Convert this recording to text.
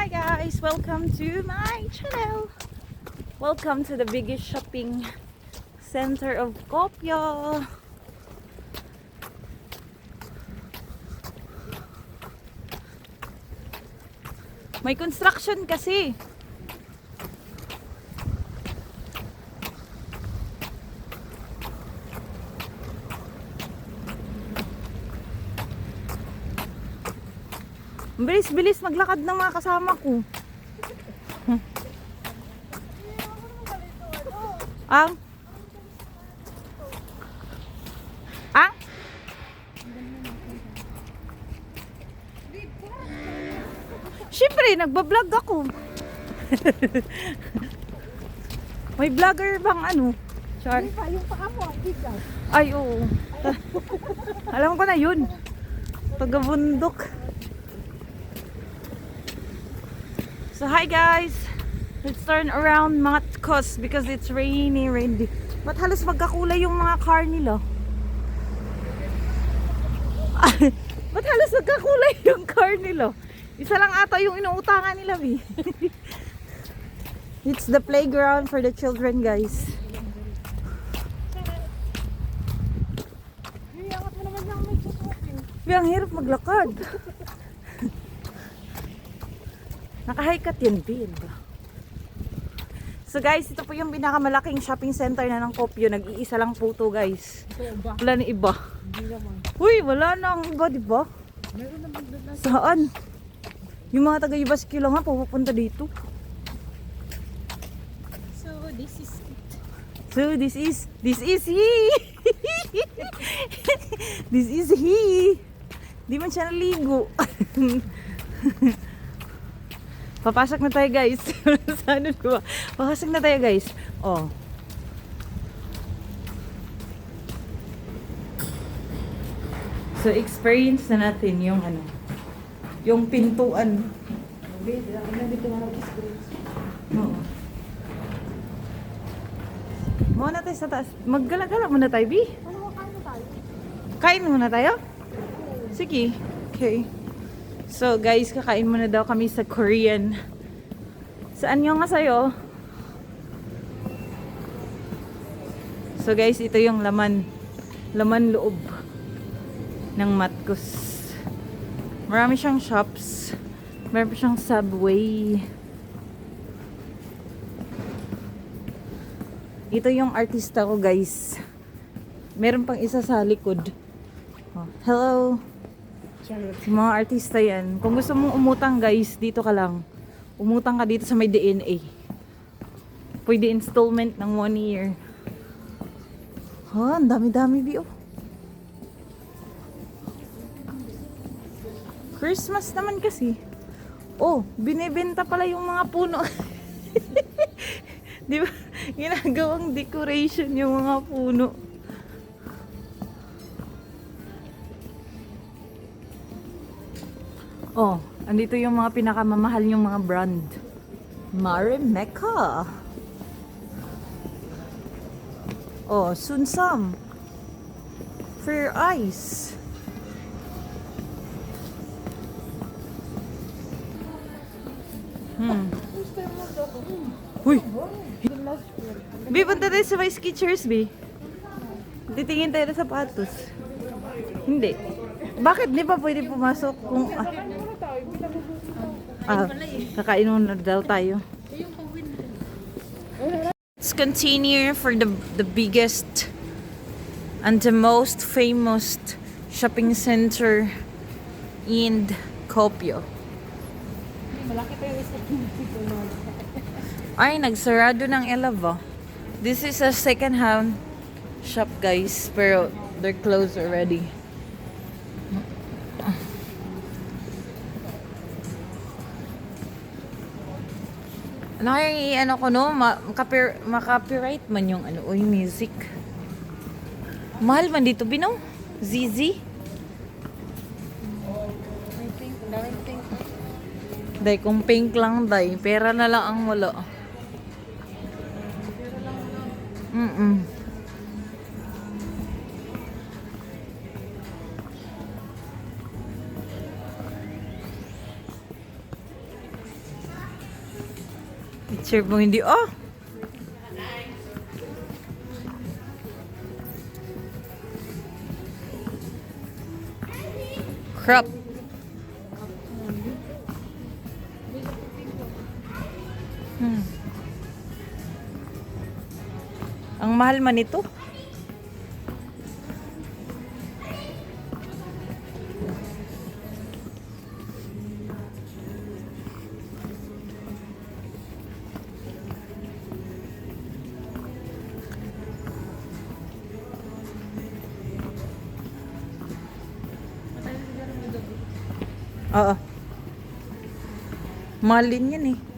Hi guys! Welcome to my channel! Welcome to the biggest shopping center of Kuopio. May construction kasi. Bilis-bilis maglakad ng mga kasama ko. Ang? Ang? Siyempre, nagbablog ako. May vlogger bang ano? Char? Yung paa mo, bigas. Ay, oo. Alam ko na yun. Taga-bundok. So, hi guys! Let's turn around Matkos because it's rainy. Ba't halos magkakulay yung mga car nila? Ba't halos magkakulay yung car nila? Isa lang ata yung inuutangan nila, eh. It's the playground for the children, guys. Iyangat mo naman lang may susupin. Ang hirap maglakad. Naka-highcut yun, Bill. So guys, ito po yung pinakamalaking shopping center na ng Kuopio. Nag-iisa lang po to, guys. Ito ba? Wala na iba. Hindi naman. Uy, wala na ang iba, diba? Meron naman doon na. Saan? Yung mga taga-Ibaskilo nga, pupunta dito. So, this is it. So, this is he! This is he! Di man siya naligo. Papasok na tayo, guys. Saan ba? Papasok na tayo, guys. Oh. So, experience na natin yung ano, yung pintuan. Oo. Muna tayo sa taas. Maggala-gala muna tayo, Bi. Ano kain na tayo? Kain muna tayo? Sige. Okay. So guys, kakain muna daw kami sa Korean. Saan yung nga sa'yo? So guys, ito yung laman loob ng Matkos. Marami siyang shops. Meron pa siyang Subway. Ito yung artista ko, guys. Meron pang isa sa likod. Oh, hello. Yung mga artista yan. Kung gusto mong umutang, guys, dito ka lang. Umutang ka dito sa may DNA. Pwede installment ng 1 year. Ha, ang dami-dami, Bio. Christmas naman kasi. Oh, binibenta pala yung mga puno. Di ba? Ginagawang decoration yung mga puno. Oh, andito yung mga pinakamamahal yung mga brand. Marimekka. Oh, Sunsam. Fair Ice. Uy! Bi, punta tayo sa Vice Skechers, Bi. Titingin tayo sa sapatos. Hindi. Bakit? Di ba pwede pumasok kung... kakain muna daw tayo. Let's continue for the biggest and the most famous shopping center in Kuopio. Malaki pa yung isa. Ay, nagsarado ng Elava. This is a second-hand shop, guys. Pero they're closed already. Ano kaya ano ko, no? Makapiright man yung ano, yung music. Mahal man dito, Bino? ZZ? May pink. Daming pink. Day, kung pink lang, day. Pera na lang ang wala. I-serve mo hindi. Oh! Crop. Ang mahal man ito. Oo. Mahal din yan eh.